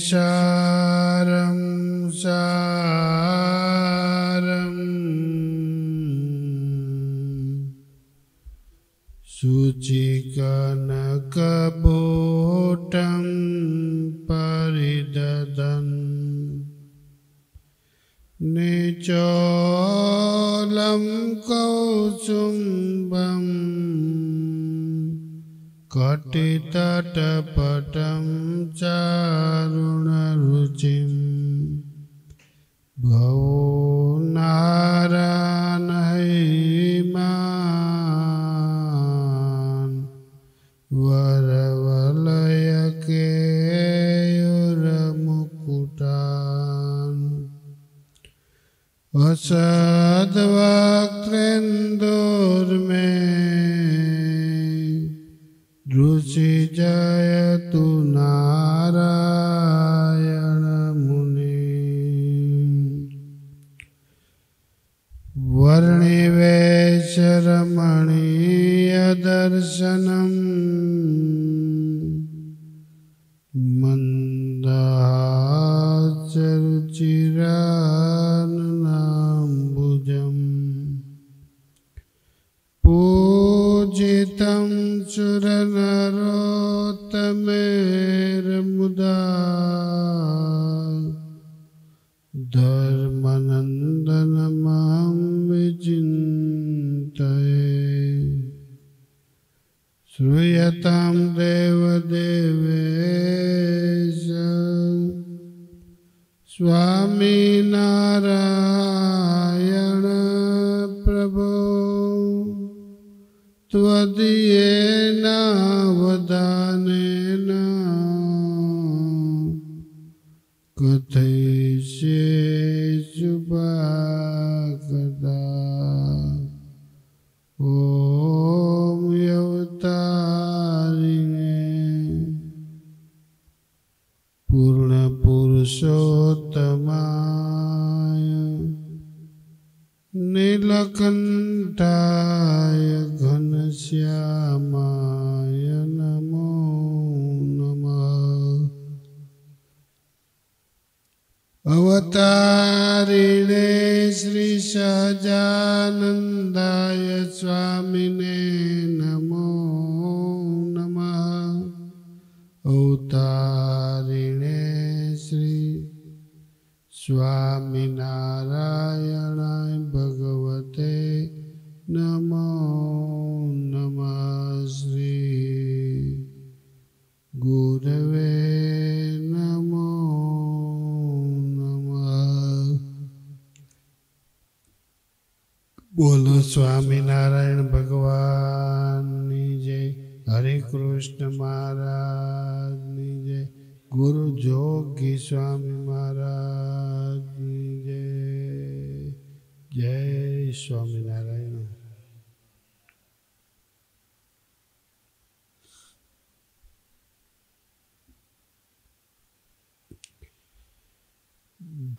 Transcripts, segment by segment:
સારમ સારમ શુચિકનકબોટં પરિદદન નિચોલં કૌસુંભં કટિતટપટં ચારુણરુચિં ભવનારાયણૈમાન વરવલયકેયુરમુકુટાન અસદ્વક્ત્રેન્દોર્મે ऋषिजयतु नारायण मुनि वर्णिवेशरमणीयदर्शनम् मन्दहासरुचिराननाम्बुजम् पूजितं सुरनरोत्तमेर्मुदा धर्मनन्दनमहं विचिन्तये श्रूयतां देवदेवेश स्वामिनारायण प्रभो त्वदीयेन वदानेन कथयिष्ये शुभाकथा ॐ अवतारिणे पूर्णपुरुषोत्तमाय नीलकण्ठाय घनश्यामाय नमो नमः अवतारिणे श्री सहजानन्दाय स्वामिने नमो नमः अवतारिणे श्री स्वामिनारायणाय भगवते नमो नमः श्री गुरवे नमो नमः। बोलो स्वामिनारायण भगवान जय, हरे कृष्ण महाराज जय, गुरु जोगी स्वामी महाराज जय। जय स्वामीनारायण।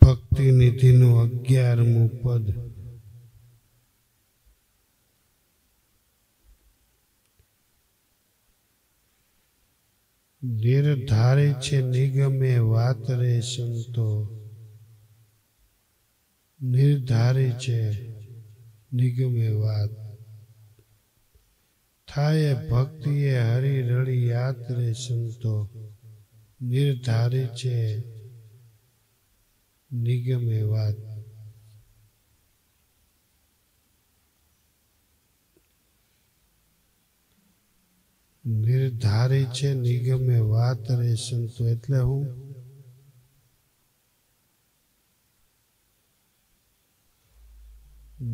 ભક્તિ નિધિનું 11મું પદ। નિર્ધારે છે નિગમે વાત રે સંતો, નિર્ધારે છે નિગમે વાત, થાય ભક્તિએ હરી રળી યાત રે સંતો, નિર્ધારે છે નિગમે વાત। નિર્ધારે છે નિગમે વાત રે સંતો એટલે હું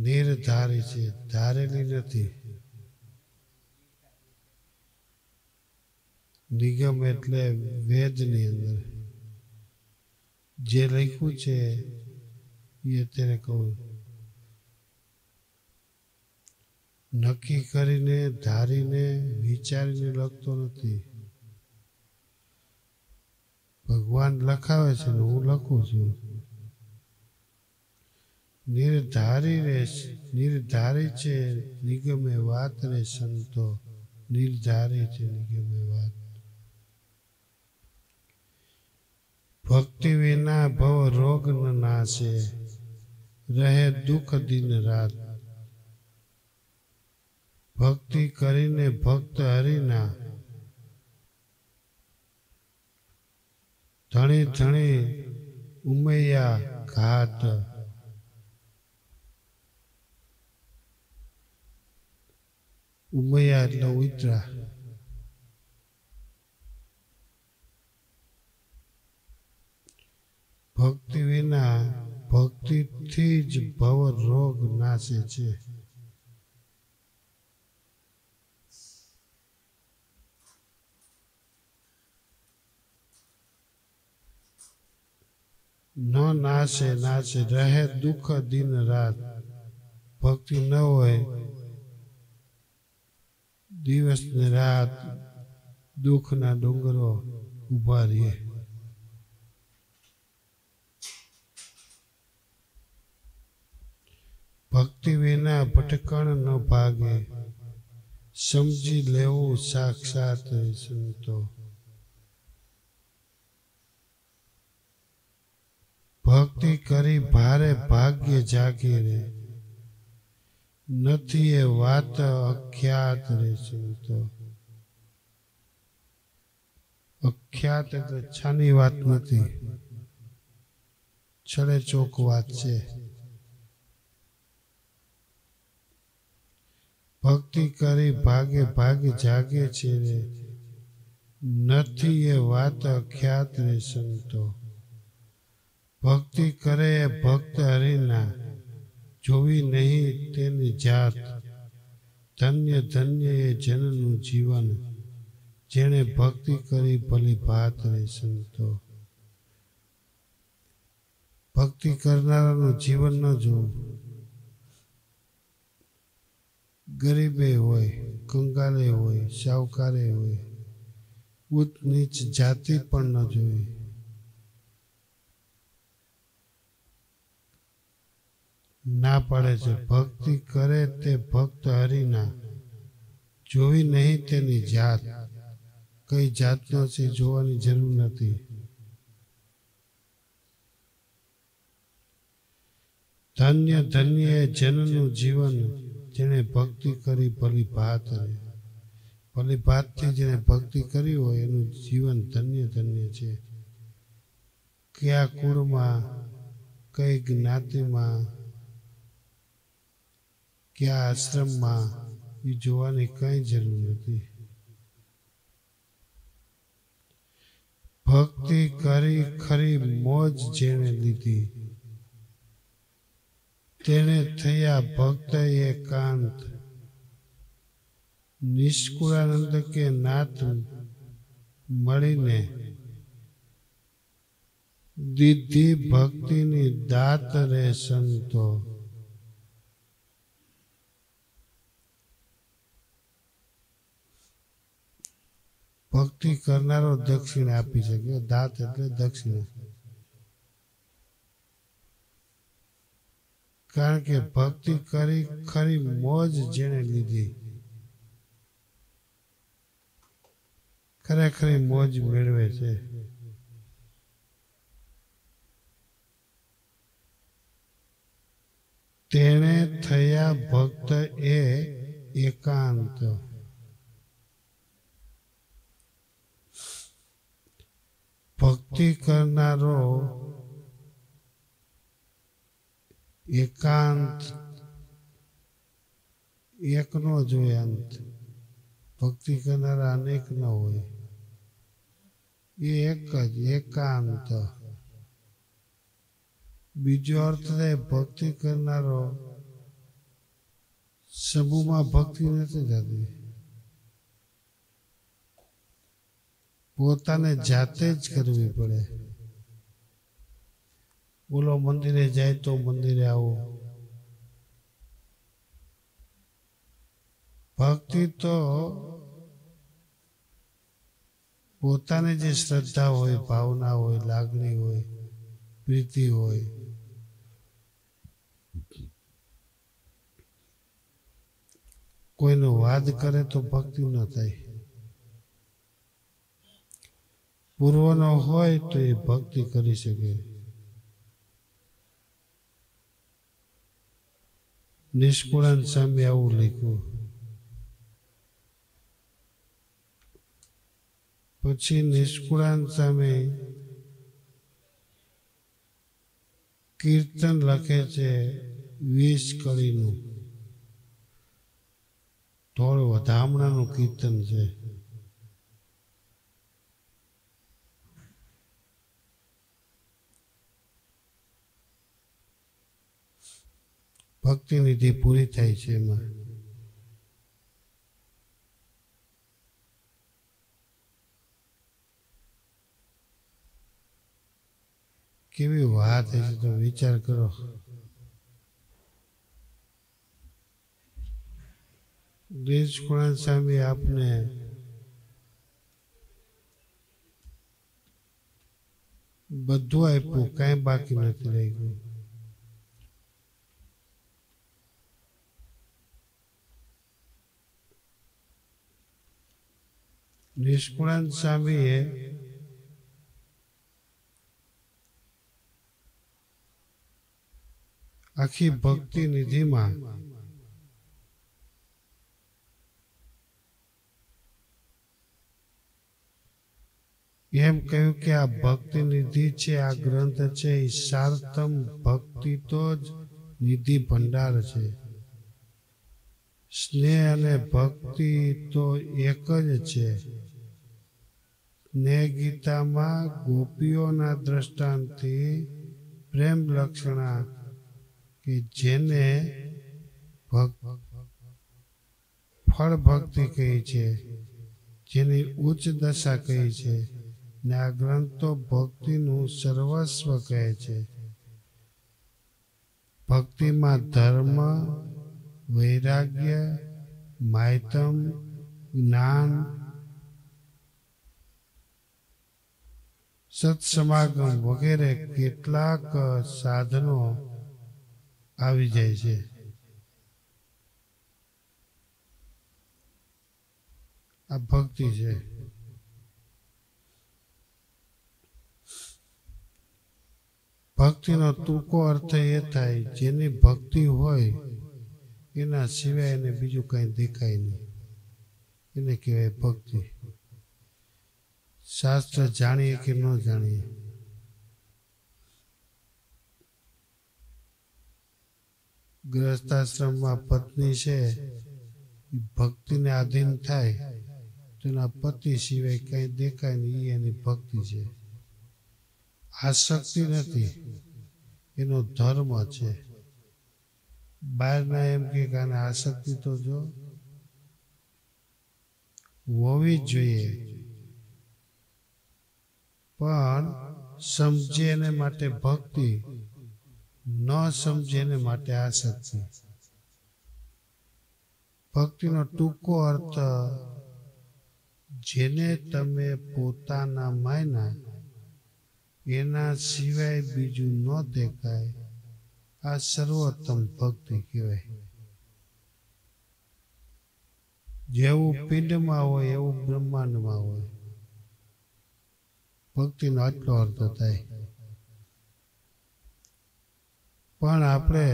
નિર્ધારી છે, ધારેલી નથી। નિગમ એટલે વેદની અંદર જે લખ્યું છે એ અત્યારે કહું, નક્કી કરીને ધારીને વિચારીને લખતો નથી। ભગવાન લખાવે છે ને હું લખું છું। નિર્ધારી છે નિગમે વાત રે સંતો, નિર્ધારી છે નિગમે વાત। ભક્તિ વિના ભવ રોગ ન નાશે, રહે દુઃખ દિન રાત. ભક્તિ કરીને ભક્ત હરિના ધણી ધણી ઉમૈયા ઘાટ. ઉમૈયા એટલે ઉતરા. ભક્તિ વિના ભક્તિથી જ ભવ રોગ નાશે છે. ન નાશે નાશે, રહે દુઃખ દિન રાત. ભક્તિ ન હોય દિવસ ને રાત દુઃખના ડુંગરો ઉભા રહીએ. ભક્તિ વિના ભટકણ ન ભાગે, સમજી લેવું સાક્ષાત સંતો. ભક્તિ કરી ભારે ભાગ્ય જાગે રે, નથી એ વાત અખ્યાત રે સંતો. અખ્યાત એટલે છાની વાત નથી, છડે ચોક વાત છે. ભક્તિ કરી ભાગે ભાગે જાગે છે રે, નથી એ વાત અખ્યાત રે સંતો. ભક્તિ કરે એ ભક્ત હરિના, જોવી નહીં તેની જાત. ધન્ય ધન્ય એ જનનું જીવન, જેણે ભક્તિ કરી ભલી ભાત રે સંતો. ભક્તિ કરનારાનું જીવન ન જોવું. ગરીબે હોય, કંગાલે હોય, સાવકારે હોય, ઉચ્ચ નીચ જાતિ પણ ન જોઈ. ના પડે છે ભક્તિ કરે તે ભક્ત હરિના, જોવી નહીં તેની જાત. કઈ જાતનો છે જોવાની જરૂર નથી. ધન્ય ધન્ય એ જનનું જીવન, જેને ભક્તિ કરી ભલી ભાત રે. ભલી ભાતથી જેને ભક્તિ કરી હોય એનું જીવન ધન્ય ધન્ય છે. કયા કુળમાં, કઈ જ્ઞાતિમાં, કયા આશ્રમમાં, એ જોવાની કઈ જરૂર નથી. ભક્તિ કરી ખરી મોજ જેણે લીધી, તેને થયા ભક્ત એકાંત. નિષ્કુળાનંદ કે નાથ મળીને દીધી ભક્તિની દાત રે સંતો. ભક્તિ કરનારો દક્ષિણા આપી શકે. દાત એટલે દક્ષિણા. કારણ કે ભક્તિ કરી ખરી મોજ જેને લીધી, ખરેખરી મોજ મેળવે છે. તેણે થયા ભક્ત એ એકાંત. ભક્તિ કરનારો એકાંત, એકનો જોઈએ અંત. ભક્તિ કરનારા અનેક ન હોય, એ એક જ એકાંત. બીજો અર્થ છે ભક્તિ કરનારો સમૂહમાં ભક્તિ નથી થતી, પોતાને જાતે જ કરવી પડે. બોલો મંદિરે જાય તો મંદિરે આવો. ભક્તિ તો પોતાની જે શ્રદ્ધા હોય, ભાવના હોય, લાગણી હોય, પ્રીતિ હોય, કોઈનો વાદ કરે તો ભક્તિ ન થાય. પૂર્વનો હોય તો એ ભક્તિ કરી શકે. નિષ્કુળાનંદ સ્વામી આવું લખ્યું. પછી નિષ્કુળાનંદ સ્વામી કીર્તન લખે છે 20 કડીનું. થોડું વધામણાનું કીર્તન છે. ભક્તિ નિધિ પૂરી થાય છે એમાં. કેવી વાત છે તો વિચાર કરો. નિષ્કુળાનંદ સ્વામી આપને બધું આપ્યું, કાંઈ બાકી નથી રહી ગયું. નિષ્કુળાનંદ સ્વામીએ આખી ભક્તિ નિધિમાં એમ કહ્યું કે આ ભક્તિ નિધિ છે, આ ગ્રંથ છે એ સાર્થમ ભક્તિ તો જ નિધિ ભંડાર છે. સ્નેહ અને ભક્તિ તો એક જ છે. સ્નેહ ગીતામાં ગોપીઓના દ્રષ્ટાંતથી પ્રેમ લક્ષણા કે જેને ફળ ભક્તિ કહી છે, જેની ઉચ્ચ દશા કહી છે, ને આ ગ્રંથ તો ભક્તિનું સર્વસ્વ કહે છે. ભક્તિમાં ધર્મ, વૈરાગ્ય, માયતમ, જ્ઞાન, સત્સમાગમ વગેરે કેટલાક સાધનો આવી જાય છે. આ ભક્તિ છે. ભક્તિનો ટૂંકો અર્થ એ થાય જેની ભક્તિ હોય એના સિવાય એને બીજું કંઈ દેખાય નહીં, એને કહેવાય ભક્તિ. શાસ્ત્ર જાણીએ કે ન જાણીએ, ગૃહસ્થાશ્રમમાં પત્ની છે ભક્તિને આધીન થાય તો એના પતિ સિવાય કંઈ દેખાય નહીં, એની ભક્તિ છે. આસક્તિ નથી, એનો ધર્મ છે. બહારના એમ કે આને આસક્તિ તો જો હોવી જ જોઈએ, પણ સમજે એને માટે ભક્તિ, ન સમજે એને માટે આસક્તિ. ભક્તિનો ટૂંકો અર્થ જેને તમે પોતાના માયના એના સિવાય બીજું ન દેખાય, આ સર્વોત્તમ ભક્તિ કહેવાય. જેવું પિંડમાં હોય એવું બ્રહ્માંડમાં હોય. ભક્તિનો આટલો અર્થ થાય. પણ આપણે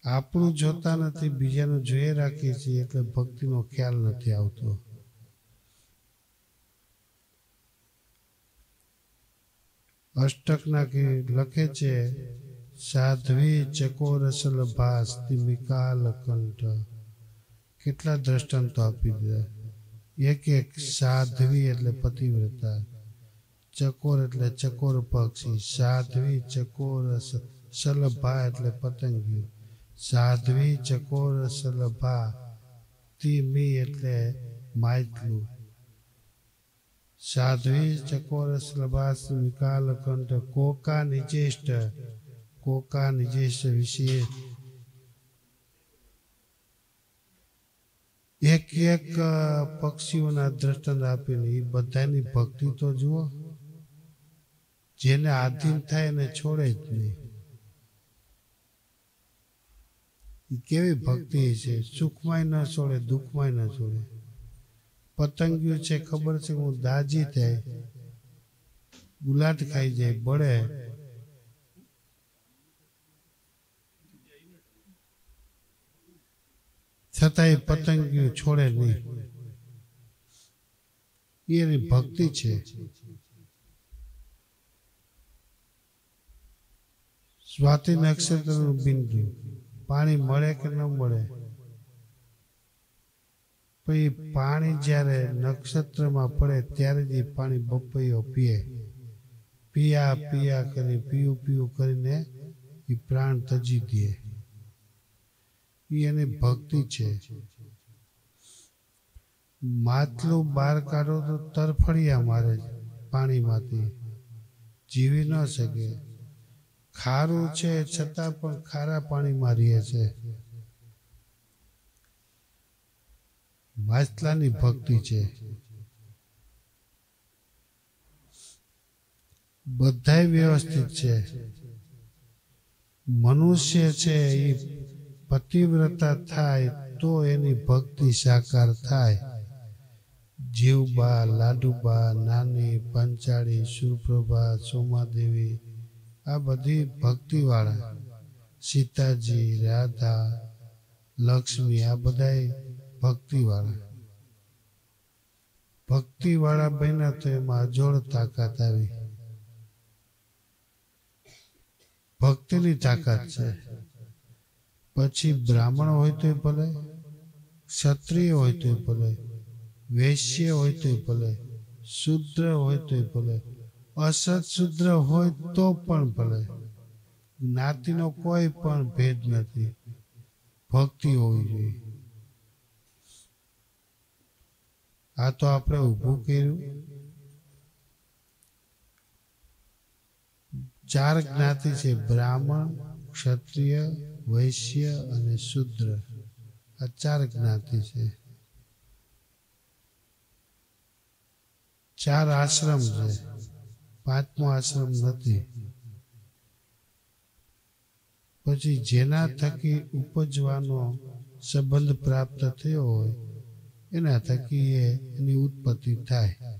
આપણું જોતા નથી, બીજાનું જોઈ રાખીએ છીએ એટલે ભક્તિનો ખ્યાલ નથી આવતો. અષ્ટકના લખે છે સાધ્વી ચકોરસલ ભાસ્તિમિકાલ કંઠ. કેટલા દ્રષ્ટાંતો આપી દીધા. એક સાધ્વી એટલે પતિવ્રતા, ચકોર એટલે ચકોર પક્ષી, સાધ્વી ચકોર સલભા એટલે પતંગિયું, સાધ્વી ચકોર સલભા તિમી એટલે માછલું, સાધ્વી ચકોર સલભા વિકાલ કંઠ. કોકા નિજેષ્ટ વિશે એક પક્ષીઓના દ્રષ્ટાંત આપીને એ બધાની ભક્તિ તો જુઓ. જેને આધીન થાય એને છોડે જ નહીં. એ કેવી ભક્તિ છે, સુખમાંય ન છોડે, દુઃખમાંય ન છોડે. પતંગિયું છે ખબર છે હું દાજી થાય, ગુલાટ ખાઈ જાય, બળે, છતાંય પતંગિયું છોડે નહીં. એની ભક્તિ છે. સ્વાતિ નક્ષત્રનું બિંદુ, પાણી મળે કે ન મળે, પછી પાણી જ્યારે નક્ષત્રમાં પડે ત્યારે જ એ પાણી બપૈયો પીએ. પિયા પિયા કરી પીયું પીયું કરીને એ પ્રાણ તજી દે. એ એની ભક્તિ છે. માટલું બહાર કાઢો તો તરફડિયા મારે પાણીમાંથી, જીવી ન શકે. ખારું છે છતાં પણ ખારા પાણીમાં રહે છે. માછલાની ભક્તિ છે. બધાય વ્યવસ્થિત છે. મનુષ્ય છે એ પતિવ્રતા થાય તો એની ભક્તિ સાકાર થાય. જીવબા, લાડુબા, નાની, પંચાળી, સુરપ્રભા, સોમાદેવી, આ બધી ભક્તિવાળા. સીતાજી, રાધા, લક્ષ્મી, આ બધાય ભક્તિવાળા. ભક્તિવાળા બન્યા તો એમાં અજોડ તાકાત આવી. ભક્તિની તાકાત છે. પછી બ્રાહ્મણ હોય તોય ભલે, ક્ષત્રિય હોય તોય ભલે, વૈશ્ય હોય તોય ભલે, શુદ્ર હોય તોય ભલે, અસત શુદ્ર હોય તો પણ ભલે, જ્ઞાતિનો કોઈ પણ ભેદ નથી. ભક્તિ હોવી જોઈએ. આ તો આપણે ઊભું કર્યું. 4 જ્ઞાતિ છે, બ્રાહ્મણ, ક્ષત્રિય, વૈશ્ય અને શુદ્ર. આ 4 જ્ઞાતિ છે. 4 આશ્રમ છે, 5મો આશ્રમ નથી. પછી જેના થકી ઉપજવાનો સંબંધ પ્રાપ્ત થયો હોય એના થકી એની ઉત્પત્તિ થાય.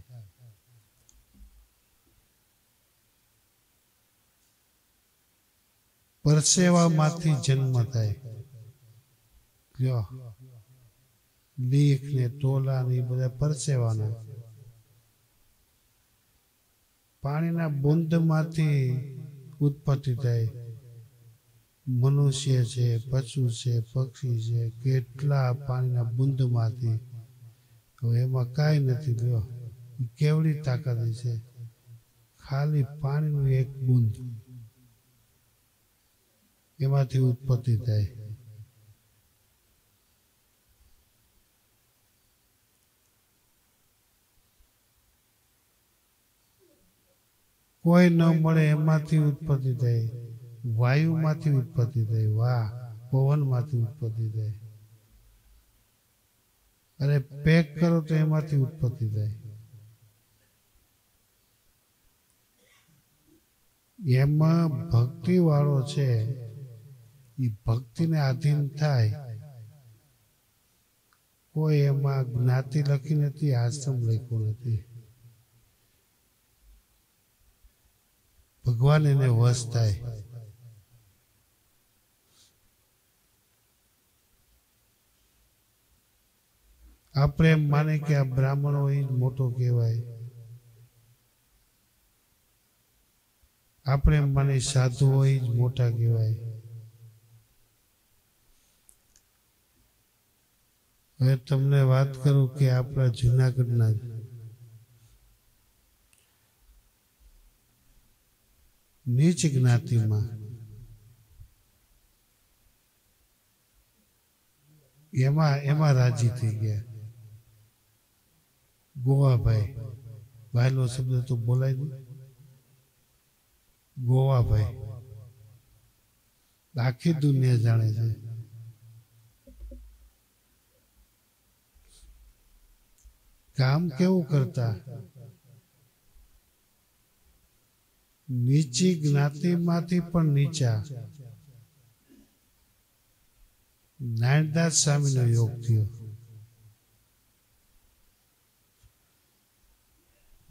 પરસેવામાંથી જન્મ થાય. લ્યો, લીખ ને તોલા ને બધા પરસેવાના. પાણીના બુંદમાંથી ઉત્પત્તિ થાય. મનુષ્ય છે, પશુ છે, પક્ષી છે, કેટલા પાણીના બુંદમાંથી. હવે એમાં કાંઈ નથી. લ્યો, કેવડી તાકાત છે. ખાલી પાણીનું એક બુંદ, એમાંથી ઉત્પત્તિ થાય. કોઈ ન મળે એમાંથી ઉત્પત્તિ થાય. વાયુમાંથી ઉત્પત્તિ થાય. વાહ, પવનમાંથી ઉત્પત્તિ થાય. અરે પેક કરો તો એમાંથી ઉત્પત્તિ થાય. એમાં ભક્તિ વાળો છે એ ભક્તિને આધીન થાય. કોઈ એમાં જ્ઞાતિ લખી નથી, આશ્રમ લખ્યો નથી. ભગવાન એને વશ થાય. આપણે એમ માને કે આ બ્રાહ્મણ હોય જ મોટો કહેવાય. આપણે એમ માને સાધુ હોય જ મોટા કહેવાય. હવે તમને વાત કરું કે આપણા જુનાગઢના નીચ જ્ઞાતિમાં એમાં રાજી થઈ ગયા. ગોવાભાઈ, ભાઈનો શબ્દ તો બોલાય નહીં. ગોવાભાઈ આખી દુનિયા જાણે છે. કામ કેવું કરતા, નીચી જ્ઞાતિમાંથી પણ નીચા. નારાયણદાસ સ્વામીનો યોગ થયો.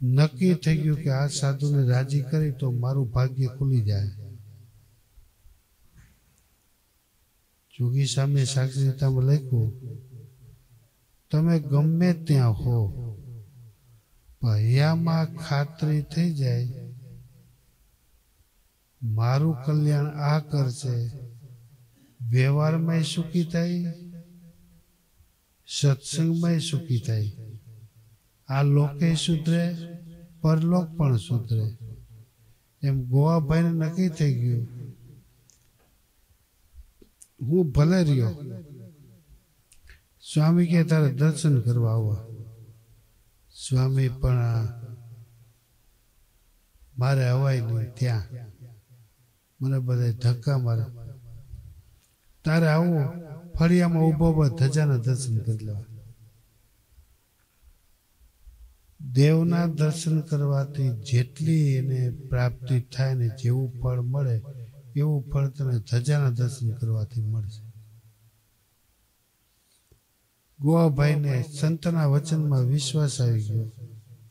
નક્કી થઈ ગયું કે આ સાધુને રાજી કરી તો મારું ભાગ્ય ખુલી જાય. જોગી સામે સાક્ષીતામાં લખ્યું, તમે ગમે ત્યાં હો, હૈયામાં ખાતરી થઈ જાય મારું કલ્યાણ આ કરશે, વ્યવહારમાં સુખી થાય, સત્સંગમાં સુખી થાય, આ લોકે સુધરે, પરલોક પણ સુધરે. એમ ગોવાભાઈને નક્કી થઈ ગયું, હું ભલે રહ્યો. સ્વામી કે તારે દર્શન કરવા આવવા. સ્વામી પણ મારે અવાય નહીં ત્યાં, મને બધા ધક્કા મારે. તારે આવું ફળિયામાં ઉભો ઉભો ધજાના દર્શન કરી લેવા. દેવના દર્શન કરવાથી જેટલી એને પ્રાપ્તિ થાય ને જેવું ફળ મળે એવું ફળ તને ધજાના દર્શન કરવાથી મળશે. ગોવાભાઈને સંતના વચનમાં વિશ્વાસ આવી ગયો,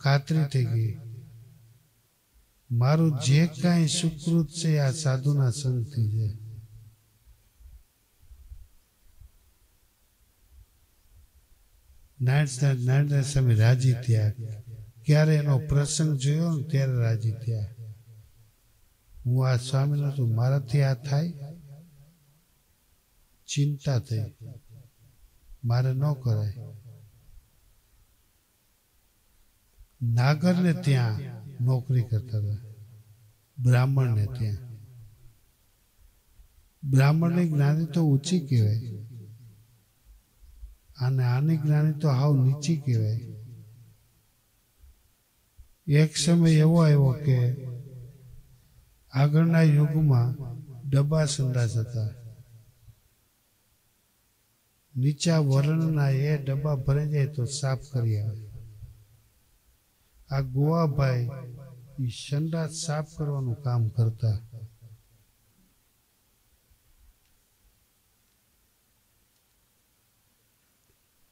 ખાતરી થઈ ગઈ મારું જે કાંઈ સુકૃત છે આ સાધુના સંગથી છે. નારાયણ સ્વામી રાજી થયા. ક્યારે એનો પ્રસંગ જોયો ને ત્યારે રાજી થયા. હું આ સ્વામીનો છું, મારાથી આ થાય, ચિંતા થઈ, મારે ન કરાય. નાગરને ત્યાં નોકરી કરતા હતા, બ્રાહ્મણને ત્યાં. બ્રાહ્મણની જ્ઞાની તો ઊંચી કહેવાય અને આની જ્ઞાની તો હાવ નીચી કહેવાય. એક સમય એવો આવ્યો કે આગળના યુગમાં ડબ્બા સંડાસ હતા. નીચા વર્ણના એ ડબ્બા ભરાઈ જાય તો સાફ કરી આવે. આ ગોવાભાઈ એ સંડાસ સાફ કરવાનું કામ કરતા.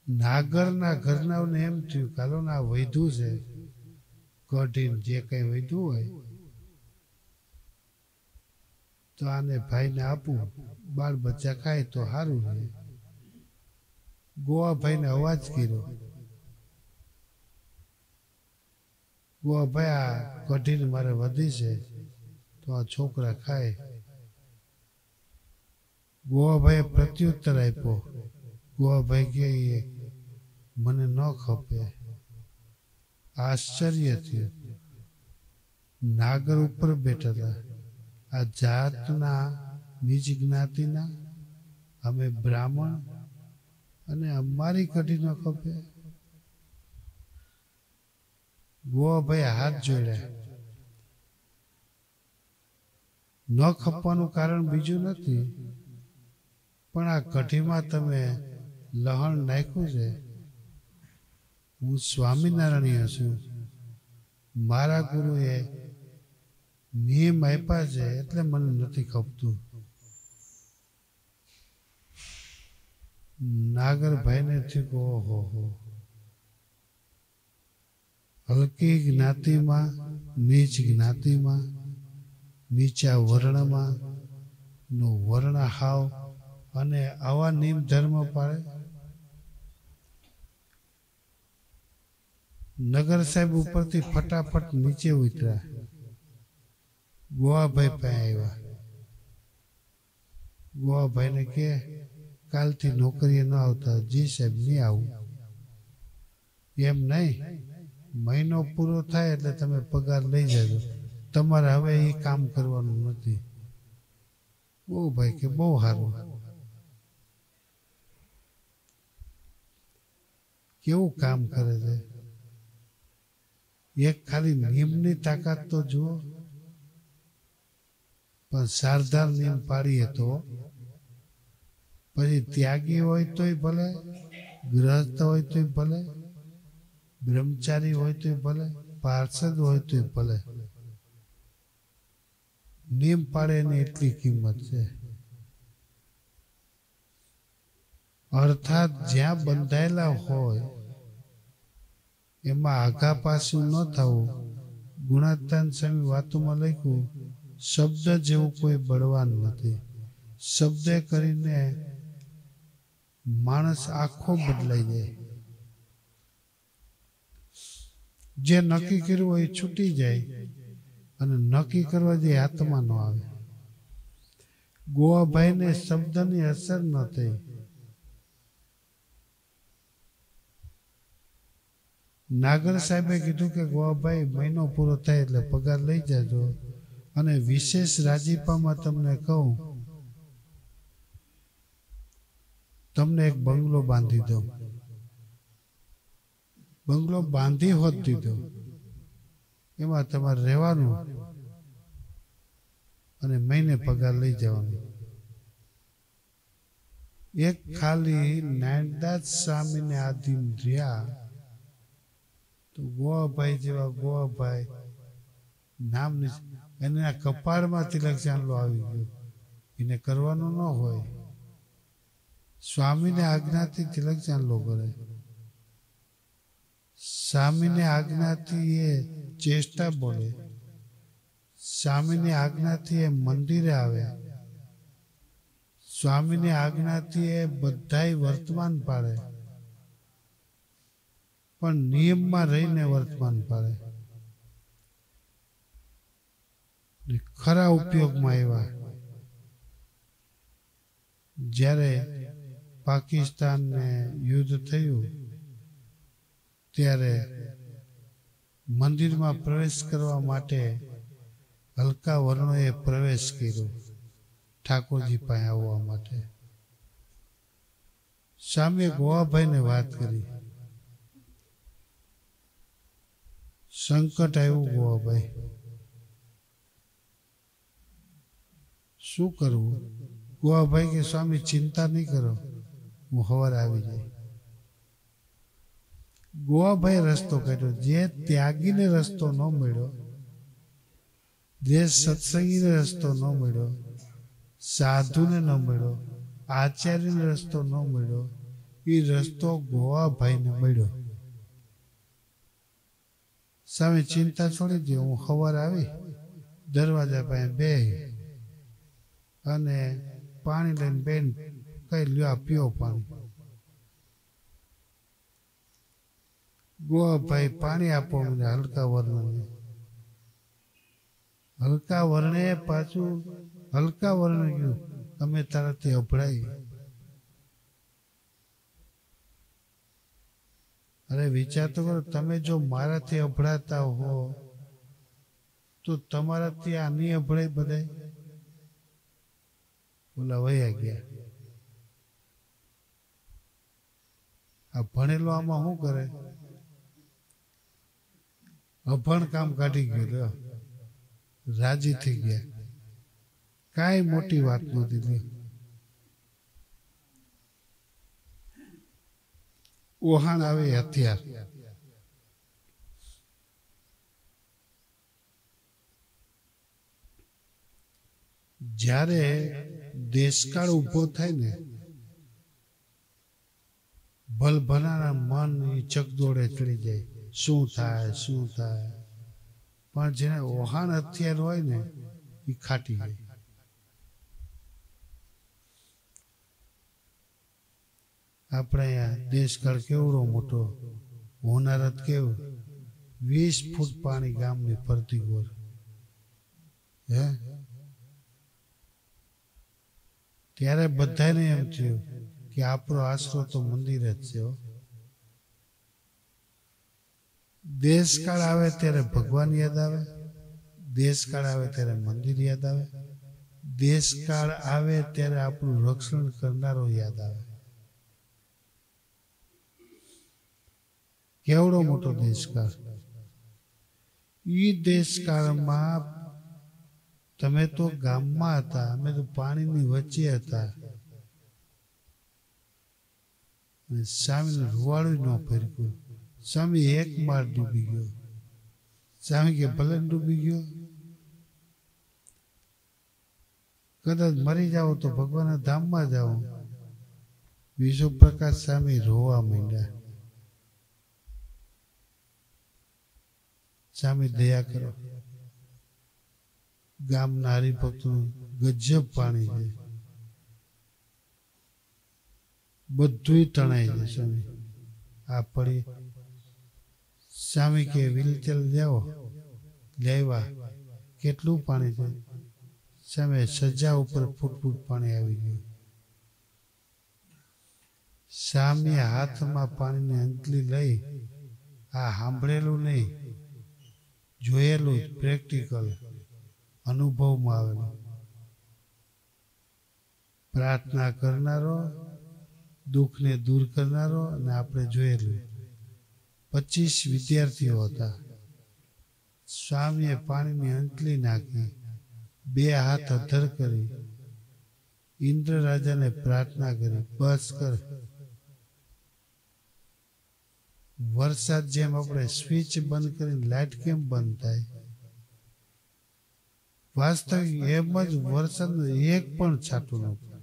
નાગરના ઘરનાઓને એમ થયું કાલો ના વૈધું છે, કઢીને જે કઈ વૈધું હોય તો આને ભાઈને આપું, બાળ બચ્ચા ખાય તો સારું રહે. ગોવાભાઈને અવાજ કર્યો, ગોવાભાઈ આ કઢીને મારે વધી છે તો આ છોકરા ખાય. ગોવાભાઈએ પ્રત્યુત્તર આપ્યો. ગોવાભાઈ કે મને ન ખપે. આશ્ચર્ય થયું. નાગર ઉપર બેઠા હતા. આ જાતના નીચ જ્ઞાતિના અમે બ્રાહ્મણ અને અમારી કઢી ન ખપે. ગોવાભાઈ હાથ જોડ્યા. ન ખપવાનું કારણ બીજું નથી, પણ આ કઢીમાં તમે લહણ નાખ્યું છે. હું સ્વામિનારાયણ છું, મારા ગુરુએ નિયમ આપ્યા છે એટલે મને નથી ખપતું. નાગરભાઈને થયું ઓહો હો, હલકી જ્ઞાતિમાં, નીચ જ્ઞાતિમાં, નીચા વર્ણમાં નો વર્ણ હાવ અને આવા નિયમ ધર્મ પાળે. નગર સાહેબ ઉપરથી ફટાફટ નીચે ઉતર્યા. ગોવાભાઈ પાસે આવ્યા. ગોવાભાઈને કે કાલથી નોકરીએ ન આવતા. જી સાહેબ નહીં આવું. એમ નહીં, મહિનો પૂરો થાય એટલે તમે પગાર લઈ જજો, તમારે હવે એ કામ કરવાનું નથી. ગોવાભાઈ કે બહુ સારું. કેવું કામ કરે છે. એક ખાલી નિયમની તાકાત તો જુઓ. પણ સારધાર નિયમ પાડીએ તો પછી ત્યાગી હોય તોય ભલે, ગૃહસ્થ હોય તોય ભલે, બ્રહ્મચારી હોય તોય ભલે, પાર્ષદ હોય તોય ભલે, નિયમ પાડે એની એટલી કિંમત છે. અર્થાત જ્યાં બંધાયેલા હોય એમાં આઘા પાછું ન થવું. ગુણાતાન સ્વામી વાતોમાં લખ્યું, શબ્દ જેવું કોઈ બળવાન નથી. શબ્દ કરીને માણસ આખો બદલાઈ જાય. જે નક્કી કર્યું હોય એ છૂટી જાય અને નક્કી કરવા જે હાથમાં ન આવે. ગોવાભાઈને શબ્દની અસર ન થઈ. નાગર સાહેબે કીધું કે ગોવાભાઈ મહિનો પૂરો થાય એટલે પગાર લઈ જાજો અને વિશેષ રાજીપામાં તમને કહું, તમને એક બંગલો બાંધી દો. બંગલો બાંધી હોત દીધો, એમાં તમારે રહેવાનું અને મહિને પગાર લઈ જવાનું. એક ખાલી નાનદાસ સ્વામીને આધીન રહ્યા તો ગોવાભાઈ જેવા ગોવાભાઈ નામ એના કપાળમાં તિલક ચાંદલો આવી ગયો. એને કરવાનું ન હોય, સ્વામીને આજ્ઞાથી તિલક ચાંદલો કરે. સ્વામીને આજ્ઞાથી એ ચેષ્ટા બોલે. સ્વામીની આજ્ઞાથી એ મંદિરે આવે. સ્વામીની આજ્ઞાથી એ બધાય વર્તમાન પાડે, પણ નિયમમાં રહીને વર્તમાન પાડે. ખરા ઉપયોગમાં આવ્યા જ્યારે પાકિસ્તાનને યુદ્ધ થયું ત્યારે મંદિરમાં પ્રવેશ કરવા માટે હલકા વર્ણોએ પ્રવેશ કર્યો ઠાકોરજી પાસે આવવા માટે. સામે ગોવાભાઈને વાત કરી. સંકટ આવ્યું ગોવાભાઈ, શું કરવું? ગોવાભાઈ કે સ્વામી ચિંતા નહીં કરો, હું સવારે આવી જાય. ગોવાભાઈ રસ્તો કાઢ્યો. જે ત્યાગીને રસ્તો ન મળ્યો, જે સત્સંગીને રસ્તો ન મળ્યો, સાધુને ન મળ્યો, આચાર્યને રસ્તો ન મળ્યો, એ રસ્તો ગોવાભાઈને મળ્યો. સામે ચિંતા છોડી દે, હું સવારે આવી દરવાજા પાસે બે અને પાણી લઈને બેન કઈ લ્યો પીઓ પાણી. ગોવાભાઈ પાણી આપો મને હલકા વર્ણને. હલકા વર્ણે પાછું હલકા વર્ણ ગયું, અમે તારાથી અભડાઈ. અરે વિચાર તો કરો, તમે જો મારાથી અભડાતા હો તો તમારાથી આ નહીં અભડાય બધાય? બોલા વયા ગયા. આ ભણેલો આમાં શું કરે? અભણ કામ કાઢી ગયું, રાજી થઈ ગયા. કાંઈ મોટી વાત નહોતી. ઓહાણ આવે હથિયાર. જ્યારે દેશકાળ ઉભો થાય ને, ભલભલાના મન ચકદોડે ચડી જાય, શું થાય શું થાય. પણ જેને ઓહાણ હથિયાર હોય ને એ ખાટી જાય. આપણે અહીંયા દેશકાળ કેવડો મોટો, હોનારત કેવું, 20 ફૂટ પાણી ગામની ફરતી ગોર. હે ત્યારે બધાને એમ થયું કે આપણો આશરો તો મંદિર જ છે. દેશકાળ આવે ત્યારે ભગવાન યાદ આવે, દેશકાળ આવે ત્યારે મંદિર યાદ આવે, દેશકાળ આવે ત્યારે આપણું રક્ષણ કરનારો યાદ આવે. કેવડો મોટો દેશકાળ. ઈ દેશકાળમાં તમે તો ગામમાં હતા, અમે તો પાણીની વચ્ચે હતા. સ્વામીને રૂવાડું ન ફેરક્યું. સ્વામી એક માર ડૂબી ગયો. સ્વામી કે ભલે ડૂબી ગયો, કદાચ મરી જાઓ તો ભગવાનના ધામમાં જાઓ. વિશ્વ પ્રકાશ સ્વામી રોવા માંડ્યા. સ્વામી દયા કરો. ગામના હરિભક્તનું ગજબ પાણી છે, બધું તણાઈ છે. સ્વામી આ પડી સ્વામી કે વિલચેલ જાઓ, લેવા કેટલું પાણી છે. સામે સજા ઉપર ફૂટ પાણી આવી ગયું. સામે હાથમાં પાણીની અંતલી લઈ, આ સાંભળેલું નહીં, જોયેલું જ, પ્રેક્ટિકલ અનુભવમાં આવેલું. પ્રાર્થના કરનારો, દુઃખને દૂર કરનારો, અને આપણે જોયેલું 25 વિદ્યાર્થીઓ હતા. સ્વામીએ પાણીની અંતલી નાખી, 2 હાથ અધર કરી, ઇન્દ્ર રાજાને પ્રાર્થના કરી, બસ કર. વરસાદ જેમ આપણે સ્વિચ બંધ કરીને લાઇટ કેમ બંધ થાય, વાસ્તવિક એમ જ વરસાદ એક પણ છાંટું નહોતું.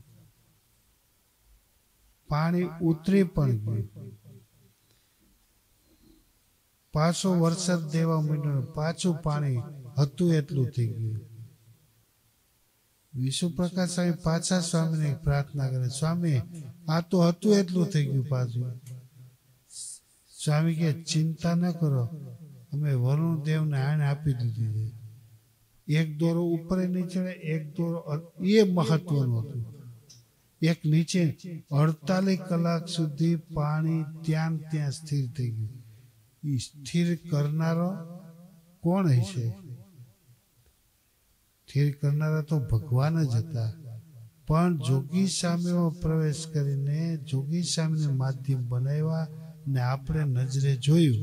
પાણી ઉતરી પણ ગયું. પાછો વરસાદ દેવા માંડ્યો, પાછું પાણી હતું એટલું થઈ ગયું. વિષ્ણુપ્રકાશ સ્વામી પાછા સ્વામીને પ્રાર્થના કરે, સ્વામી આ તો હતું એટલું થઈ ગયું પાછું. સ્વામી કે ચિંતા ન કરો, અમે વરુણ દેવને આને આપી દીધી છે. એક દોરો ઉપર નીચે, એક દોરો એ મહત્વનું હતું. એક નીચે 48 કલાક સુધી પાણી ત્યાં સ્થિર થઈ ગયું. એ સ્થિર કરનારો કોણ હશે? સ્થિર કરનારા તો ભગવાન જ હતા. પણ જોગી સ્વામીમાં પ્રવેશ કરીને જોગી સ્વામીને માધ્યમ બનાવ્યા ને આપણે નજરે જોયું.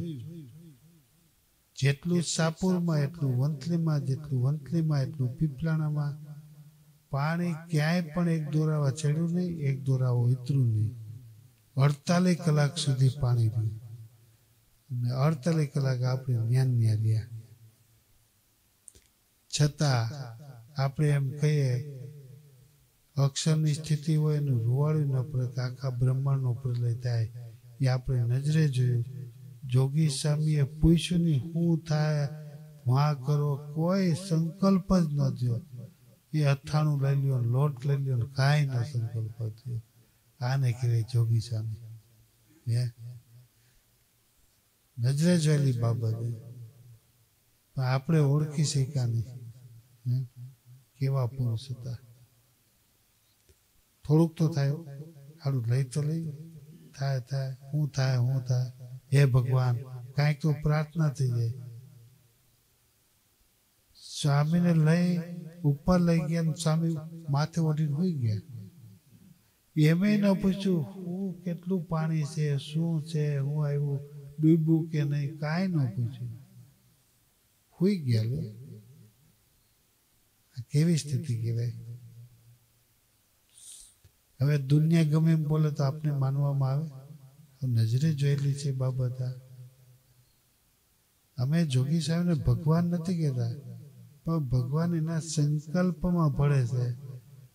જેટલું સાપુરમાં, એટલું વંથલીમાં, જેટલું વંથલીમાં એટલું પીપલાણામાં. પાણી ક્યાંય પણ એક દોરાવા ચડ્યું નહીં, એક દોરાવા ઉતર્યું નહીં. 48 કલાક સુધી પાણી રહ્યું. અને 48 કલાક આપણે ન્યા રહ્યા. છતાં આપણે એમ કહીએ અક્ષરની સ્થિતિ હોય એનું રૂવાડું ન પડે કે આખા બ્રહ્માંડનો પ્રલય થાય. એ આપણે નજરે જોયું. જોગી સ્વામીએ પૂછ્યું નહીં શું થાય, વાં કરો, કોઈ સંકલ્પ જ ન થયો. એ અથાણું લઈ લ્યો, લોટ લઈ લ્યો, કાંઈ ન સંકલ્પ થયો. આને કહેવાય જોગી સ્વામી. હે નજરે જોયેલી બાબત, પણ આપણે ઓળખી શક્યા નહીં કેવા પુરુષ હતા. થોડુંક તો થાય, સારું લઈ તો લઈ, થાય શું થાય. હે ભગવાન, કાંઈક તો પ્રાર્થના થઈ જાય. સ્વામીને લઈ ઉપર લઈ ગયા, સ્વામી માથે ઓઢીને હોઈ ગયા. એમે ન પૂછ્યું હું કેટલું પાણી છે, શું છે, હું આવ્યું, ડૂબું કે નહીં, કાંઈ ન પૂછ્યું, હોઈ ગયા. કેવી સ્થિતિ કહેવાય? હવે દુનિયા ગમે એમ બોલે તો આપને માનવામાં આવે? નજરે જોયેલી છે બાબત. અમે જોગી સાહેબને ભગવાન નથી કહેતા, પણ ભગવાન એના સંકલ્પમાં ભળે છે.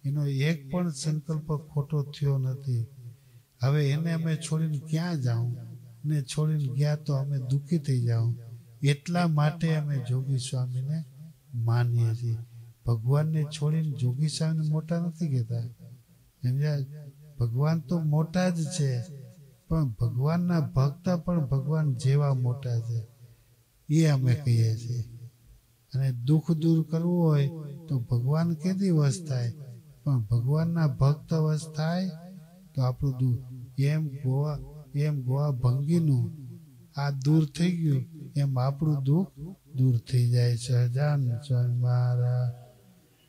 એનો એક પણ સંકલ્પ ખોટો થયો નથી. હવે એને અમે છોડીને ક્યાં જાઉં? ને છોડીને ગયા તો અમે દુઃખી થઈ જાઉં. એટલા માટે અમે જોગી સ્વામીને માનીએ છીએ. ભગવાનને છોડીને જોગી સ્વામીને મોટા નથી કહેતા. ભગવાન તો મોટા જ છે, પણ ભગવાનના ભક્ત પણ ભગવાન જેવા મોટા છે એ અમે કહીએ છીએ. અને દુઃખ દૂર કરવું હોય તો ભગવાન કેદી વશ થાય, પણ ભગવાનના ભક્ત વશ થાય તો આપણું દુઃખ એમ ગોવા ભંગીનું આ દૂર થઈ ગયું, એમ આપણું દુઃખ દૂર થઈ જાય. સહજાનંદ સ્વામી મહારાજ.